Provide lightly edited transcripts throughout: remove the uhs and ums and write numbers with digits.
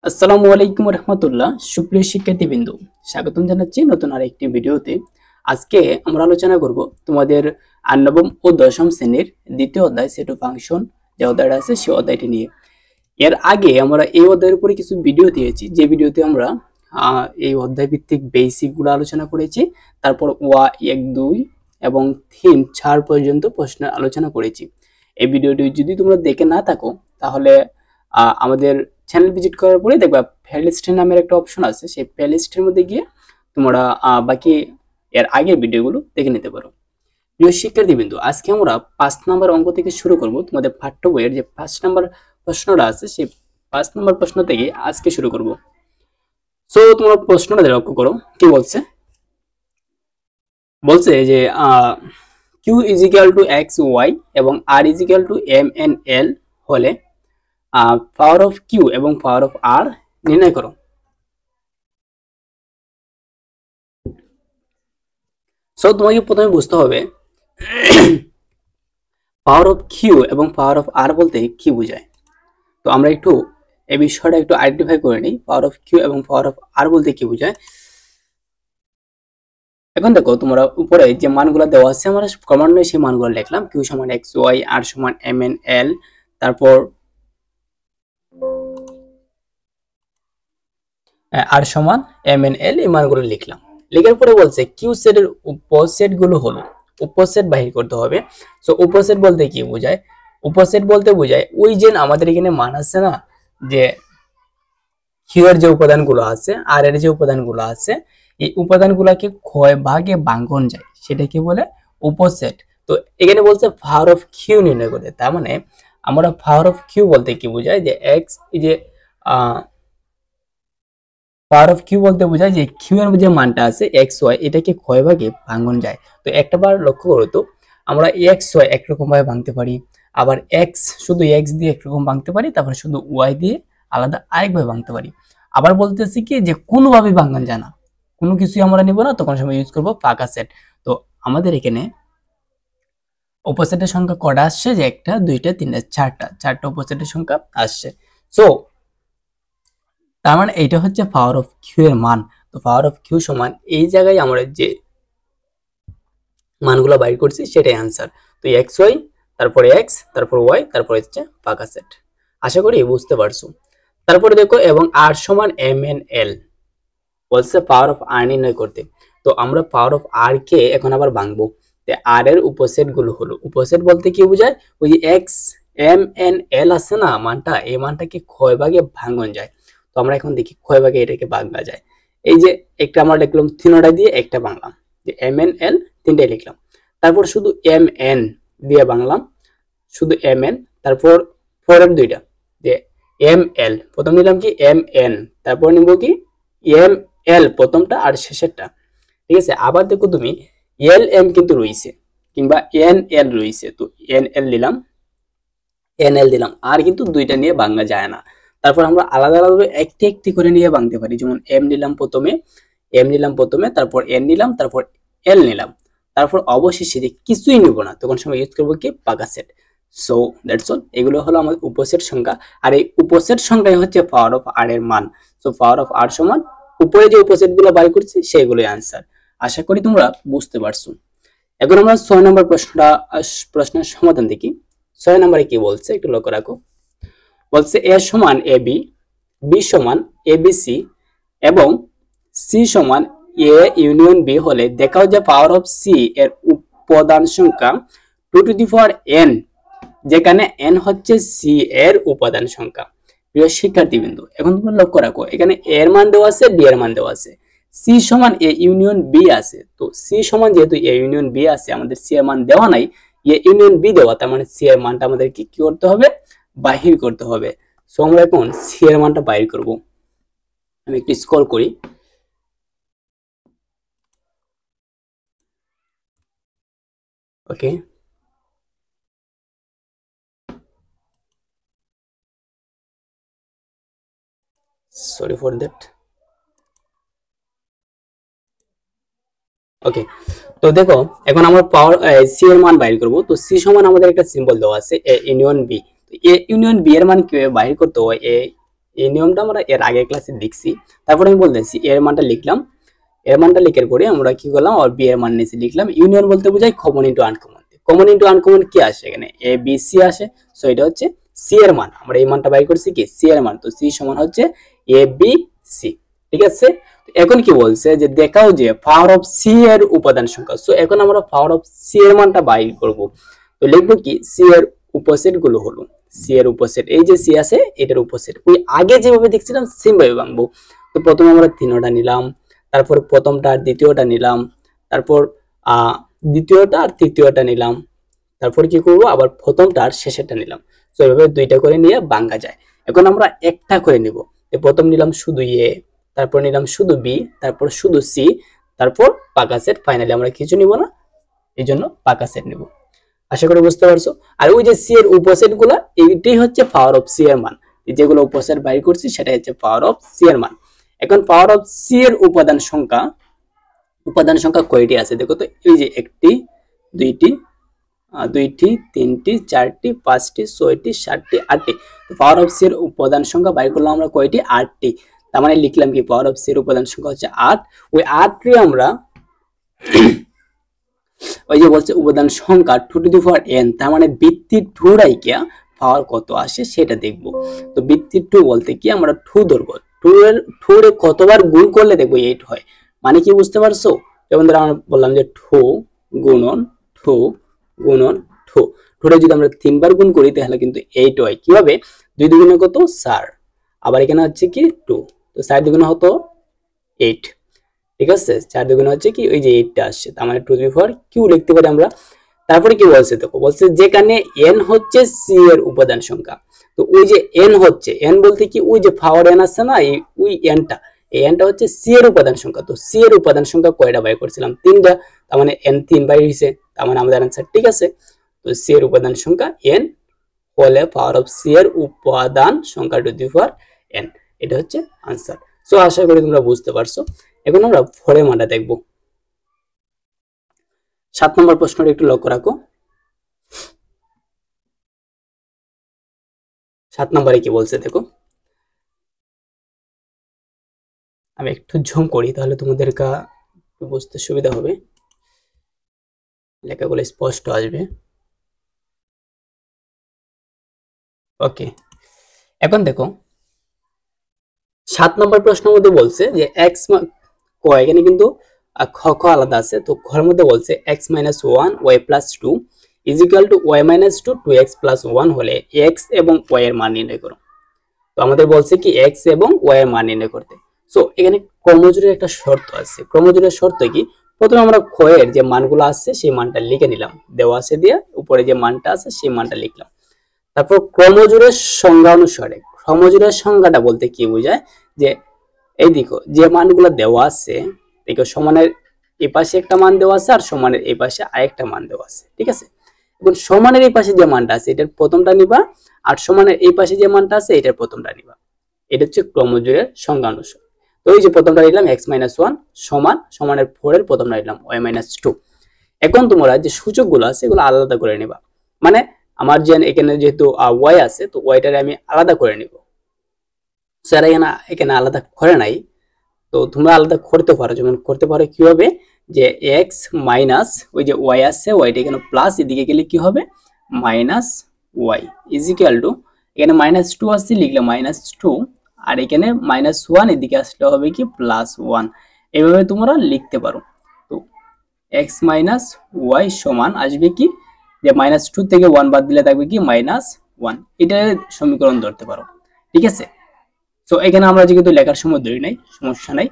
আসসালামু আলাইকুম রহমতুল্লাহ। সুপ্রিয় শিক্ষার্থীবৃন্দ, স্বাগতম জানাচ্ছি নতুন আরেকটি ভিডিওতে। আজকে আমরা আলোচনা করব তোমাদের নবম ও দশম শ্রেণীর দ্বিতীয় অধ্যায় সেট অফ ফাংশন, যে অধ্যায়টা আছে সেই অধ্যায়টি নিয়ে। এর আগে আমরা এই অধ্যায়ের উপরে কিছু ভিডিও দিয়েছি, যে ভিডিওতে আমরা এই অধ্যায় ভিত্তিক বেসিক গুলো আলোচনা করেছি। তারপর ওয়া 1, 2 এবং 3, 4 পর্যন্ত প্রশ্ন আলোচনা করেছি। এই ভিডিওটি যদি তোমরা দেখে না থাকো তাহলে আমাদের চ্যানেল ভিজিট করার পরে দেখবা প্লেলিস্ট নামের একটা অপশন আছে, সেই প্লেলিস্টের মধ্যে গিয়ে তোমরা বাকি এর আগের ভিডিওগুলো দেখে নিতে পারো। প্রিয় শিক্ষার্থীবৃন্দ, আজকে আমরা 5 নম্বর অঙ্ক থেকে শুরু করব। তোমাদের পাঠ্য বইয়ের যে 5 নম্বর প্রশ্নটা আছে সেই 5 নম্বর প্রশ্ন থেকে আজকে শুরু করব। সো তোমরা প্রশ্নটা লক্ষ্য করো, কি বলছে। বলছে যে Q is equal to X Y এবং R is equal to M N L হলে পাওয়ার অফ কিউ এবং পাওয়ার অফ আর নির্ণয় করো। সো তোমাকে প্রথমে বুঝতে হবে পাওয়ার অফ কিউ এবং পাওয়ার অফ আর বলতে কি বোঝায়। তো আমরা একটু এই বিষয়টা একটু আইডেন্টিফাই করে নিই, পাওয়ার অফ কিউ এবং পাওয়ার অফ আর বলতে কি বোঝায়। এখন দেখো, তোমরা উপরে যে মানগুলো দেওয়া আছে আমরা ক্রমান্বয়ে সেই মানগুলো লিখলাম। কিউ সমান এক্স ওয়াই, আর সমান এম এন এল, তারপর আর সমান এম এন এল, এই মানগুলো লিখলাম। লেখার পরে বলছে কিউ সেটের উপসেট গুলো হলো, উপসেট বাহির করতে হবে। সো উপসেট বলতে কি বোঝায়? উপসেট বলতে বোঝায় ওই যে আমাদের এখানে মান আছে না, যে কিউ এর যে উপাদানগুলো আছে আর এর যে উপাদানগুলো আছে, এই উপাদানগুলোকে ক্ষয় ভাগে ভাঙন যায়, সেটাকে বলে উপসেট। তো এখানে বলছে পাওয়ার অফ কিউ নির্ণয় করতে। তার মানে আমরা পাওয়ার অফ কিউ বলতে কি বোঝায়, যে এক্স, এই যে পাওয়ার অফ কিউ বলতে বোঝায় যে কিউ এর যে মানটা আছে এক্স ওয়াই, এটাকে ক্ষয় ভাগে ভাঙন যায়। তো একটা বার লক্ষ্য করো তো, আমরা এক্স ওয়াই একরকম ভাবে ভাঙতে পারি, আবার এক্স শুধু এক্স দিয়ে একরকম ভাঙতে পারি, তারপরে শুধু ওয়াই দিয়ে আলাদা আরেকভাবে ভাঙতে পারি। আবার বলতেছি কি যে কোনোভাবে ভাঙান যায় না, কোনো কিছুই আমরা নিব না, তখন সময় ইউজ করব ফাঁকা সেট। তো আমাদের এখানে উপসেটের সংখ্যা কটা আসছে, যে একটা, দুইটা, তিনটা, চারটা উপসেটের সংখ্যা আসছে। সো তার মানে এইটা হচ্ছে পাওয়ার অফ কিউ এর মান। তো পাওয়ার অফ কিউ সমান এই জায়গায় আমরা যে মানগুলো বাইর করছি সেটাই আনসার। তো এক্স ওয়াই, তারপরে এক্স, তারপর ওয়াই, তারপর হচ্ছে ফাঁকা সেট। আশা করি বুঝতে পারছো। তারপরে দেখো, এবং আর সমান এম এন এল বলছে পাওয়ার অফ আর নির্ণয় করতে। তো আমরা পাওয়ার অফ আর কে এখন আবার ভাঙবো। আর এর উপসেট গুলো হলো, উপসেট বলতে কি বোঝায়, ওই যে এক্স এম এন এল আছে না মানটা, এই মানটাকে ক্ষয় ভাগে ভাঙন যায়। তো আমরা এখন দেখি ক্ষয় ভাগে এটাকে ভাঙা যায়। এই যে একটা আমরা লিখলাম তিনটা দিয়ে একটা বাংলাম, যে এম এন এল তিনটাই লিখলাম। তারপর শুধু এম এন দিয়ে বাংলাম, শুধু এম এন। তারপর পরের দুইটা, যে এম এল, প্রথম নিলাম কি এম এন, তারপর নিব কি এম এল প্রথমটা আর শেষেরটা। ঠিক আছে, আবার দেখো তুমি এল এম কিন্তু রয়েছে, কিংবা এন এল রয়েছে। তো এন এল দিলাম, এন এল দিলাম, আর কিন্তু দুইটা নিয়ে ভাঙা যায় না। তারপর আমরা আলাদা আলাদা একটি একটি করে নিয়ে ভাঙতে পারি। যেমন এম নিলাম প্রথমে, তারপর এন নিলাম, তারপর এল নিলাম, তারপর অবশেষে কিছুই নিব না, তখন সময় ইউজ করবো কি পাকা সেট। সো দ্যাটস অল, এগুলো হলো আমাদের উপসেট সংখ্যা। আর এই উপসেট সংখ্যাই হচ্ছে পাওয়ার অফ আর এর মান। সো পাওয়ার অফ আর সমান উপরে যে উপসেট গুলো বাই করছি সেগুলোই আনসার। আশা করি তোমরা বুঝতে পারছো। এখন আমরা 6 নম্বর প্রশ্নের সমাধান দেখি। 6 নম্বরে কি বলছে একটু লক্ষ্য রাখো। বলছে এ সমান এ বি, বি সমান এ বি সি এবং সি সমান এ ইউনিয়ন বি হলে দেখাও যে পাওয়ার অফ সি এর উপাদান সংখ্যা 2 টু দি পাওয়ার n, যেখানে n হচ্ছে সি এর উপাদান সংখ্যা। প্রিয় শিক্ষার্থীবৃন্দ, এখন তোমরা লক্ষ্য রাখো, এখানে a এর মান দেওয়া আছে, b এর মান দেওয়া আছে, সি সমান এ ইউনিয়ন বি আছে। তো সি সমান যেহেতু এ ইউনিয়ন বি আছে, আমাদের সি এর মান দেওয়া নাই, এ ইউনিয়ন বি দেওয়া, তার মানে সি এর মানটা আমাদের কি করতে হবে, বাহির করতে হবে। সো আমরা এখন সি এর মানটা বাহির করব। আমি একটু স্ক্রল করি। ওকে, সরি ফর দ্যাট। ওকে, তো দেখো এখন আমরা পাওয়ার সি এর মান বাইর করব। তো সি সমান আমাদের একটা সিম্বল দেওয়া আছে A union B. A union B এর মান কিভাবে বাইর করতে হয়, এ এই নিয়মটা আমরা এর আগের ক্লাসে দেখছি। তারপরে আমি বলতেছি এর মানটা লিখলাম, এর মানটা লিখার পরে আমরা কি করলাম, আর বি এর মান নিচে লিখলাম। ইউনিয়ন বলতে বোঝায় common into uncommon. Common into uncommon কি আসে এখানে, এ বি সি আসে। সো এটা হচ্ছে সি এর মান, আমরা এই মানটা বাইর করছি কি সি এর মান। তো সি সমান হচ্ছে এ বি সি, ঠিক আছে। এখন কি বলছে যে দেখাও যে পাওয়ার অফ সি এর উপাদান সংখ্যা। সো এখন আমরা পাওয়ার অফ সি এর মানটা বাইর করব। তো লিখবো কি সি এর উপসেট গুলো হলো, সি এর উপসেট, এই যে সি আছে এটার উপসেট ওই আগে যেভাবে দেখছিলাম সেম ভাবে ভাঙবো। তো প্রথমে আমরা 3টা নিলাম, তারপর প্রথমটা আর দ্বিতীয়টা নিলাম, তারপর দ্বিতীয়টা আর তৃতীয়টা নিলাম, তারপর কি করব আবার প্রথমটা আর শেষেরটা নিলাম। তো এইভাবে দুইটা করে নিয়ে ভাঙা যায়। এখন আমরা একটা করে নিব। প্রথম নিলাম শুধু এ, তারপর নিলাম শুধু বি, তারপর শুধু সি, তারপর পাকা সেট, ফাইনালি আমরা কিছু নিব না, এই জন্য পাকা সেট নিব। আশা করি বুঝতে পারছো। আর ওই যে সি এর উপসেট গুলা, এইটাই হচ্ছে পাওয়ার অফ সি এর মান। যেগুলো উপসেট বাইর করছি সেটাই হচ্ছে পাওয়ার অফ সি এর মান। এখন পাওয়ার অফ সি এর উপাদান সংখ্যা কয়টি আছে দেখো তো। এই যে একটি, দুইটি, দুইটি, তিনটি, চারটি, পাঁচটি, ছয়টি, সাতটি, আটটি। তো পাওয়ার অফ সি এর উপাদান সংখ্যা বাইর করলাম আমরা কয়টি, 8টি। তার মানে লিখলাম কি পাওয়ার অফ সি এর উপাদান সংখ্যা হচ্ছে 8। ওই 8টি আমরা ওই যে বলছে উপাদান সংখ্যা 2 টু দি পাওয়ার n, তার মানে ভিত্তি 2 রাইখা পাওয়ার কত আসে সেটা দেখব। তো ভিত্তি 2 বলতে কি আমরা 2 ধরবো, 2 এর কতবার গুণ করলে দেখবো 8 হয়। মানে কি বুঝতে পারছো? যেমন ধরো আমরা বললাম যে 2 গুণন 2 গুণন 2, 2 যদি আমরা 3বার গুণ করি তাহলে কিন্তু 8 হয়। কিভাবে? 2 দুগুণে কত 4, আবার এখানে হচ্ছে কি 2, তো 4 দুগুণে হতো 8, ঠিক আছে। 4 দুগুণে হচ্ছে কি ওই যে 8টা আসছে, তার মানে 2 টু দি পাওয়ার কিউ লিখতে পারি আমরা। তারপরে কি বলছে দেখো, বলছে যেখানে n হচ্ছে সি এর উপাদান সংখ্যা। তো ওই যে n হচ্ছে, n বলতে কি ওই যে পাওয়ার n আছে না, ওই nটা, এই nটা হচ্ছে সি এর উপাদান সংখ্যা। তো সি এর উপাদান সংখ্যা কয়টা বাই করছিলাম, 3টা, তার মানে n 3 বাই হইছে, তার মানে আমাদের आंसर ঠিক আছে। তো সি এর উপাদান সংখ্যা n হলে পাওয়ার অফ সি এর উপাদান সংখ্যা টু দি পাওয়ার n, এটা হচ্ছে आंसर। সো আশা করি তোমরা বুঝতে পারছো। এখন আমরা ফরের মানটা দেখব। 7 নম্বর প্রশ্নটা একটু লক্ষ্য রাখো। 7 নম্বরে কি বলছে দেখো, আমি একটু ঝুম করি তাহলে তোমাদের বুঝতে সুবিধা হবে, লেখাগুলো স্পষ্ট আসবে। ওকে, এখন দেখো 7 নম্বর প্রশ্নের মধ্যে বলছে যে এক্স ক, এখানে কিন্তু খ খ আলাদা আছে। তো ঘরের মধ্যে বলছে x minus 1 y plus 2 is equal two y minus 2 2x plus 1 হলে x এবং y এর মান নির্ণয় করো। তো আমাদের বলছে কি x এবং y এর মান নির্ণয় করতে। সো এখানে ক্রমজোড়ের একটা শর্ত আছে। ক্রমজোড়ের শর্ত কি, প্রথমে আমরা খ এর যে মানগুলো আছে সেই মানটা লিখে নিলাম, দেওয়া আছে দিয়ে উপরে যে মানটা আছে সেই মানটা লিখলাম। তারপর ক্রমজোড়ের সংজ্ঞা অনুসারে, ক্রমজোড়ের সংজ্ঞাটা বলতে কি বোঝায়, যে এই দেখো যে মানগুলো দেওয়া আছে, দেখো সমানের এই পাশে একটা মান দেওয়া আছে আর সমানের এই পাশে আরেকটা মান দেওয়া আছে, ঠিক আছে। এখন সমানের এই পাশে যে মানটা আছে এটার প্রথমটা নিবা, আর সমানের এই পাশে যে মানটা আছে এটার প্রথমটা নিবা। এটা হচ্ছে ক্রমজোড়ের সংজ্ঞা অনুসারে। তো এই যে প্রথমটা নিলাম x মাইনাস 1 সমান, সমানের 4 এর প্রথমটা নিলাম y মাইনাস 2। এখন তোমরা যে সূচকগুলো আছে এগুলো আলাদা করে নিবা। মানে আমার যে এখানে যেহেতু y আছে, তো yটারে আমি আলাদা করে নিব। স্যার এখানে আলাদা করে নাই, তো তোমরা আলাদা করতে পারো। যেমন করতে পারো কিভাবে, যে x মাইনাস ওই যে y আছে, ওয়াইটা এখানে প্লাস, এদিকে গেলে কি হবে minus y is equal two, এখানে মাইনাস 2 আছে লিখলে মাইনাস 2, আর এখানে মাইনাস 1 এদিকে আসলে হবে কি প্লাস 1। এইভাবে তোমরা লিখতে পারো। তো x মাইনাস y সমান আসবে কি, যে মাইনাস 2 থেকে 1 বাদ দিলে থাকবে কি মাইনাস 1, এটা সমীকরণ ধরতে পারো, ঠিক আছে। তো এখানে আমরা যেহেতু লেখার সময় ধরি নাই, সমস্যা নাই।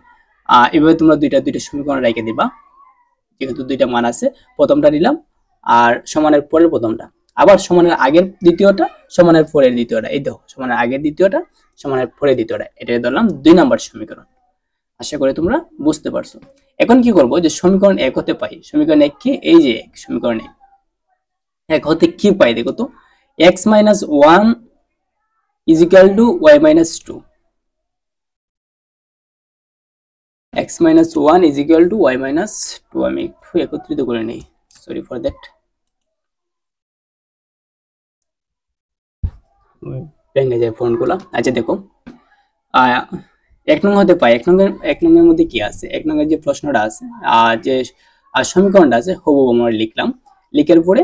এভাবে তোমরা দুইটা সমীকরণ রেখে দিবা, যেহেতু দুইটা মান আছে। প্রথমটা নিলাম আর সমানের পরের প্রথমটা, আবার সমানের আগের দ্বিতীয়টা, সমানের পরের দ্বিতীয়টা, এই দেখো সমানের আগের দ্বিতীয়টা, সমানের পরের দ্বিতীয়টা, এটা ধরলাম 2 নম্বর সমীকরণ। আশা করি তোমরা বুঝতে পারছো। এখন কি করব, যে সমীকরণ 1 হতে পাই, সমীকরণ 1 কি, এই যে সমীকরণ 1 হতে কি পাই দেখো তো, x minus 1 is equal two y minus 2, x minus 1 is equal to y minus 2। আমি একটু একত্রিত করে নেই, সরি ফর দ্যাট, ভেঙে যায় ফন্টগুলো। আচ্ছা দেখো এক নং হতে পাই। এক নংয়ের মধ্যে কি আছে, এক নংয়ের যে প্রশ্নটা আছে যে সমীকরণটা আছে হুবহু আমরা লিখলাম, লিখার পরে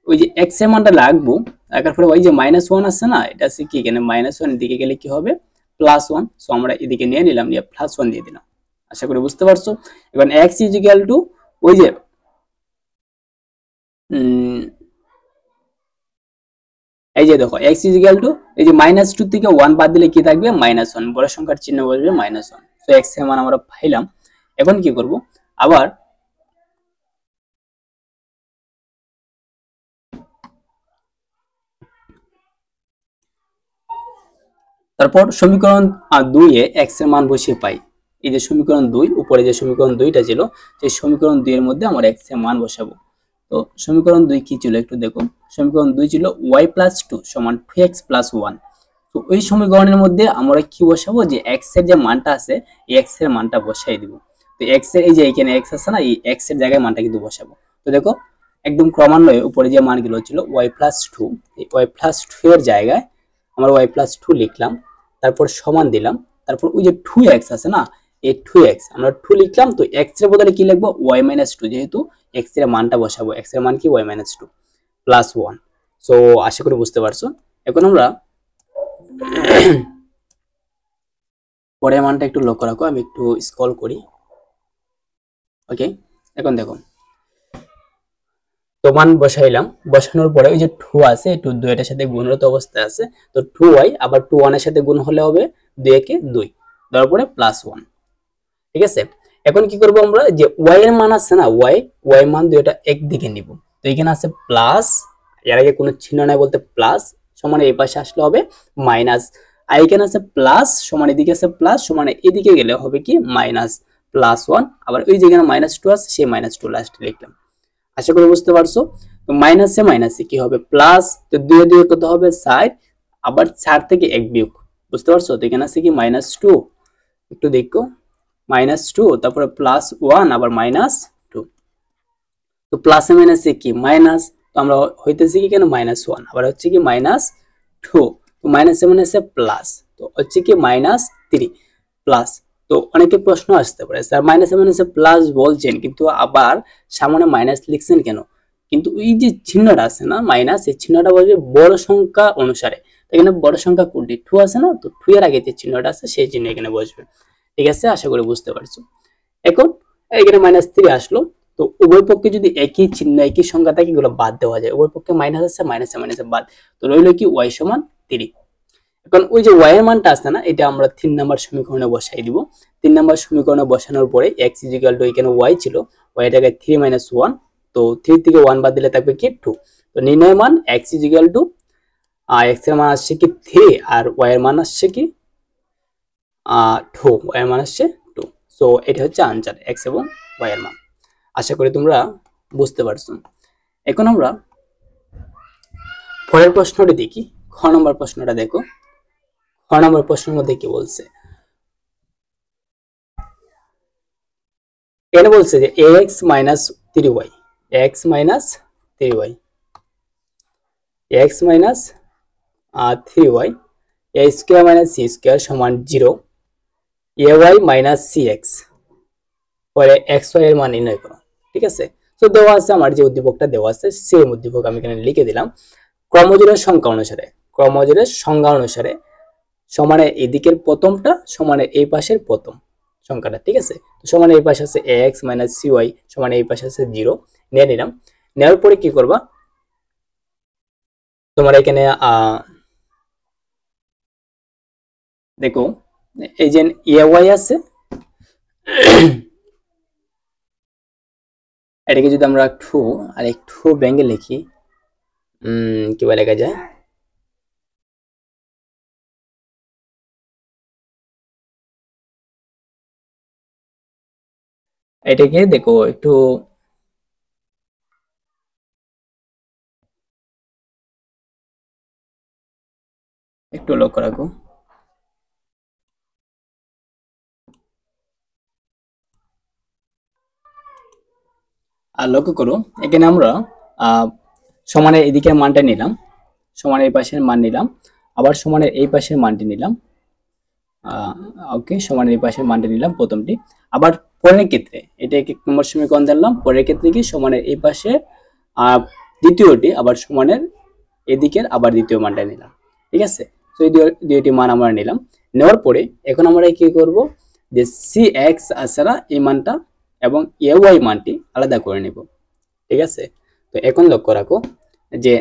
ওই যে এক্স এর মানটা রাখবো, রাখার পরে ওই যে -1 আছে না, এটা আছে কি, এখানে -1 দিকে গেলে কি হবে +1, সো আমরা এদিকে নিয়ে নিলাম, নিয়ে +1 দিয়ে দিলাম। আশা করি বুঝতে পারছো। এবার x = ওই যে এই যে দেখো x এই যে -2 থেকে 1 বাদ দিলে কি থাকবে, -1, বড় সংখ্যার চিহ্ন বসবে -1। সো x এর মান আমরা পাইলাম। এখন কি করব, আবার তারপর সমীকরণ 2 এ x এর মান বসিয়ে পাই। এই যে সমীকরণ 2, উপরে যে সমীকরণ 2টা ছিল, সেই সমীকরণ 2 এর মধ্যে আমরা x এর মান বসাবো। তো সমীকরণ 2 কি ছিল একটু দেখো। সমীকরণ 2 ছিল y + 2 = 2x + 1। তো ওই সমীকরণের মধ্যে আমরা কি বসাবো, যে x এর যে মানটা আছে এই x এর মানটা বসাই দিব। তো x এর এই যে এখানে x আছে না, এই x এর জায়গায় মানটা কিন্তু বসাবো। তো দেখো একদম ক্রমান্বয়ে উপরে যে মানগুলো ছিল y + 2, এই y + 2 এর জায়গায় আমরা y + 2 লিখলাম, তারপর সমান দিলাম, তারপর ওই যে 2x আছে না, এই 2x আমরা 2 লিখলাম। তো x এর বদলে কি লিখবো, y - 2, যেহেতু x এর মানটা বসাবো, x এর মান কি y - 2 + 1। সো আশা করি বুঝতে পারছো। এখন আমরা পরের মানটা একটু লক্ষ্য রাখো, আমি একটু স্ক্রল করি। ওকে, এখন দেখো তো মান বসাইলাম, বসানোর পরে ওই যে 2 আছে, 2 এটার সাথে গুণরত অবস্থায় আছে, তো 2y আবার 2 1 এর সাথে গুণ হলে হবে 2 একে 2, দেওয়ার পরে +1। ঠিক আছে, এখন কি করব আমরা, যে y এর মান আছে না, y মান দুইটা একদিকে নিব। তো এখানে আছে প্লাস, এর আগে কোনো চিহ্ন নাই বলতে প্লাস, সমান এই পাশে আসলে হবে মাইনাস। আর এখানে আছে প্লাস, সমান এদিকে আছে প্লাস, সমান এদিকে গেলে হবে কি -+1। আবার ওই যেখানে -2 আছে সেই -2 লাস্টে লিখলাম। আশা করি বুঝতে পারছো। তো মাইনাসে মাইনাসে কি হবে প্লাস, তো 2 এ 2 কত হবে 4, আবার 4 থেকে 1 বিয়োগ, বুঝতে পারছো। তো এখানে আছে কি -2, একটু দেখো -2, তারপরে +1 আবার -2। তো প্লাসে মাইনাসে কি মাইনাস, তো আমরা হইতেছি কি কেন -1, আবার হচ্ছে কি -2, তো মাইনাসে মাইনাসে প্লাস, তো হচ্ছে কি -3 প্লাস। তো অনেকে প্রশ্ন আসতে পারে, স্যার মাইনাসে মাইনাসে প্লাস বলছেন কিন্তু আবার সামনে মাইনাস লিখছেন কেন। কিন্তু ওই যে চিহ্নটা আছে না মাইনাস, এই চিহ্নটা বলবে বড় সংখ্যা অনুসারে। এখানে বড় সংখ্যা কোনটি 2 আছে না, তো 2 এর আগে যে চিহ্নটা আছে সেই চিহ্ন এখানে বসবে। ঠিক আছে, আশা করি বুঝতে পারছো। এখন এখানে -3 আসলো, তো উভয় পক্ষে যদি একই চিহ্ন একই সংখ্যা থাকে এগুলো বাদ দেওয়া যায়, উভয় পক্ষে মাইনাস আছে, মাইনাসে মাইনাসে বাদ, তো রইল কি y = 3। এখন ওই যে y এর মানটা আছে না, এটা আমরা 3 নাম্বার সমীকরণে বসাই দিব। 3 নাম্বার সমীকরণে বসানোর পরে x = এখানে y ছিল, y এর জায়গায় 3 - 1, তো 3 থেকে 1 বাদ দিলে থাকবে কি 2। তো নির্ণয় মান x = x এর মান আসছে কি 3 আর y এর মান আসছে কি 2, y এর মান আসছে 2। সো এটা হচ্ছে আনসার, x এবং y এর মান। আশা করি তোমরা বুঝতে পারছো। এখন আমরা পরের প্রশ্নটি দেখি, খ নম্বর প্রশ্নটা দেখো। খ নম্বর প্রশ্নের মধ্যে কি বলছে, এখানে বলছে যে ax - 3y, x - 3y, x - 3y, a square - c square = 0, ay - cx, পরে xy এর মান নির্ণয় করো। ঠিক আছে, তো দেওয়া আছে আমার যে উদ্দীপকটা দেওয়া আছে সেম উদ্দীপক আমি এখানে লিখে দিলাম। ক্রমজোড়ের সংখ্যা অনুসারে, ক্রমজোড়ের সংজ্ঞা অনুসারে সমানে এদিকের প্রথমটা সমানে এই পাশের প্রথম সংখ্যাটা। ঠিক আছে, তো সমানে এই পাশে আছে ax - cy, সমানে এই পাশে আছে 0, নিয়ে নিলাম। নেওয়ার পরে কি করবা, তোমার এখানে দেখো এই যে ay আছে, এটাকে যদি আমরা একটু ভেঙে লিখি, কিভাবে লেখা যায়, এটাকে দেখো একটু লক্ষ্য রাখো। আর লক্ষ্য করো এখানে আমরা সমানের এদিকের মানটা নিলাম, সমানের এই পাশের মান নিলাম, আবার সমানের এই পাশের মানটি নিলাম, ওকে, সমানের এই পাশে মানটা নিলাম প্রথমটি। আবার পরের ক্ষেত্রে এটা 1 নম্বর সমীকরণ জানলাম, পরের ক্ষেত্রে কি সমানের এই পাশে দ্বিতীয়টি আবার সমানের এদিকের আবার দ্বিতীয় মানটা নিলাম। ঠিক আছে, তো এই দুইটি মান আমরা নিলাম। নেওয়ার পরে এখন আমরা কি করব, যে cx আছে না এই মানটা এবং ay মানটি আলাদা করে নেব। ঠিক আছে, তো এখন লক্ষ্য রাখো যে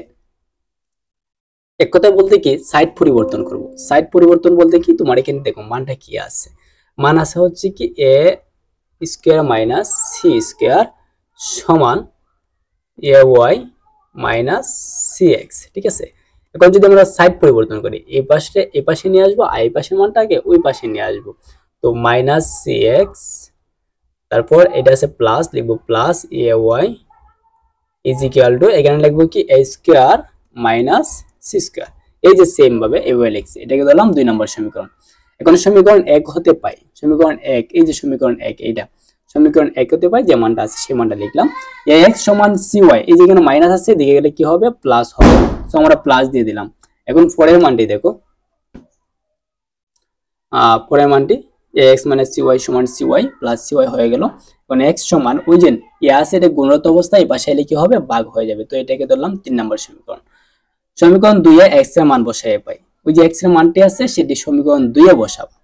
এক কথায় বলতে কি সাইড পরিবর্তন করব। সাইড পরিবর্তন বলতে কি, তোমার এখানে দেখো মানটা কি আছে, মান আছে হচ্ছে কি a square minus c square সমান ay মাইনাস cx। ঠিক আছে, এখন যদি আমরা সাইড পরিবর্তন করি, এই পাশে নিয়ে আসবো, আর এই পাশের মানটাকে ওই পাশে নিয়ে আসবো। তো মাইনাস cx, তারপর এটা আছে প্লাস, লিখবো plus ay is equal two, এখানে লিখবো কি a square minus c square. এই যে সেম ভাবে এভাবে লিখছি, এটাকে ধরলাম 2 নম্বর সমীকরণ। এখন সমীকরণ 1 হতে পাই, সমীকরণ 1, এই যে সমীকরণ 1, এইটা সমীকরণ 1 হতে পাই, যে মানটা আছে সেই মানটা লিখলাম। ax সমান cy, এই যে এখানে মাইনাস আছে, দিকে গেলে কি হবে, প্লাস হবে, সো আমরা প্লাস দিয়ে দিলাম। এখন পরের মানটি দেখো, পরের মানটি ax মানে cy সমান cy প্লাস cy হয়ে গেল। এখন x সমান ওই যে আছে, এটা গুণরত অবস্থা, এই পাশে এলে কি হবে, ভাগ হয়ে যাবে। তো এটাকে ধরলাম 3 নম্বর সমীকরণ। সমীকরণ 2 এ x এর মান বসাই পাই, ওই যে x এর মানটি আছে সেটি সমীকরণ 2 এ বসাবো।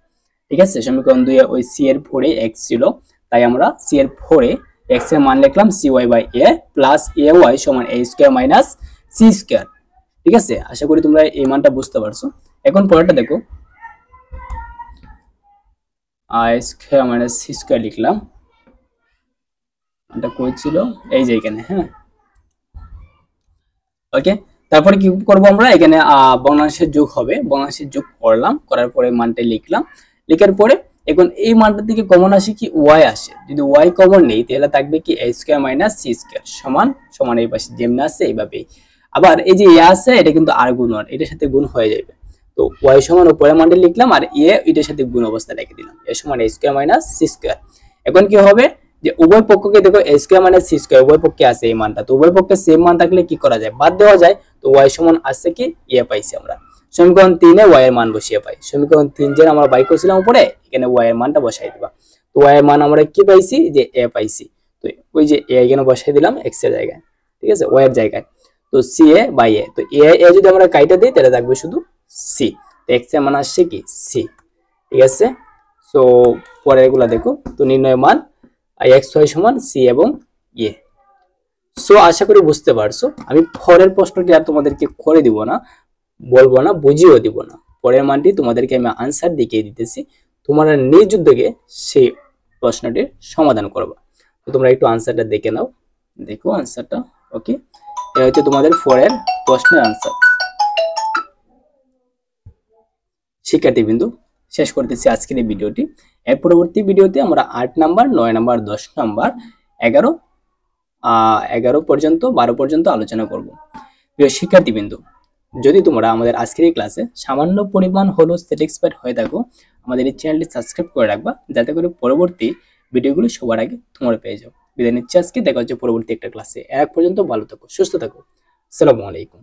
ঠিক আছে, সমীকরণ 2 এ ওই c এর 4 এ x ছিল, তাই আমরা c এর 4 এ x এর মান লিখলাম cy by a plus ay সমান a square minus c square. ঠিক আছে, আশা করি তোমরা এই মানটা বুঝতে পারছো। এখন পরেরটা দেখো, a square minus c square লিখলাম, এটা কই ছিল, এই যে এখানে। হ্যাঁ, ওকে, তারপরে কি করব আমরা, এখানে ভগ্নাংশের যোগ হবে, ভগ্নাংশের যোগ করলাম, করার পরে মানটা লিখলাম। লেখার পরে এখন এই মানটার দিকে কমন আসে কি y আসে, যদি y কমন নেই তাহলে থাকবে কি a square minus c square সমান সমান এই পাশে যেমন আছে এইভাবেই। আবার এই যে a আছে, এটা কিন্তু আর গুণ আর এটার সাথে গুণ হয়ে যাবে। তো y সমান উপরের মানটা লিখলাম, আর a এটার সাথে গুণ অবস্থা রেখে দিলাম, a সমান a square minus c square. এখন কি হবে, যে উভয় পক্ষকে দেখো a square minus c square, উভয় পক্ষে আছে এই মানটা, তো উভয় পক্ষে সেম মান থাকলে কি করা যায়, বাদ দেওয়া যায়। তো y সমান আছে কি a পাইছি আমরা, সমীকরণ 3 এ y এর মান বসিয়ে পাই। সমীকরণ 3 যে আমরা বাই করছিলাম উপরে, এখানে y এর মানটা বসাই দিবা। তো y এর মান আমরা কি পাইছি, যে a পাইছি। তো ওই যে a এখানে বসাই দিলাম x এর জায়গায়, ঠিক আছে, y এর জায়গায়। তো ca বাই a, তো a যদি আমরা কাইটা দেই তাহলে থাকবে শুধু c। তো x এর মান আসছে কি c। ঠিক আছে, সো পরের এগুলা দেখো, তো নির্ণয় মান xy সমান c এবং a। সো আশা করি বুঝতে পারছো। আমি পরের প্রশ্নটি আর তোমাদেরকে করে দিব না, বলবো না, বুঝিয়েও দিব না। পরের মানটি তোমাদেরকে আমি আনসার দেখিয়ে দিতেছি, তোমরা নিজ উদ্যোগে সেই প্রশ্নটির সমাধান করবা। তো তোমরা একটু আনসারটা দেখে নাও, দেখো আনসারটা। ওকে, এটা হচ্ছে তোমাদের পরের প্রশ্নের আনসার। শিক্ষার্থীবৃন্দ, শেষ করতেছি আজকের এই ভিডিওটি। এর পরবর্তী ভিডিওতে আমরা 8 নাম্বার, 9 নাম্বার, 10 নাম্বার, 11 পর্যন্ত, 12 পর্যন্ত আলোচনা করব। প্রিয় শিক্ষার্থীবৃন্দ, যদি তোমরা আমাদের আজকের এই ক্লাসে সামান্য পরিমাণ হলো স্যাটিসফাইড হয়ে থাকো, আমাদের এই চ্যানেলটি সাবস্ক্রাইব করে রাখবা, যাতে করে পরবর্তী ভিডিওগুলো সবার আগে তোমরা পেয়ে যাও। বিদায় নিচ্ছি আজকে, দেখা হচ্ছে পরবর্তী একটা ক্লাসে। এর আগ পর্যন্ত ভালো থাকো, সুস্থ থাকো। আসসালামু আলাইকুম।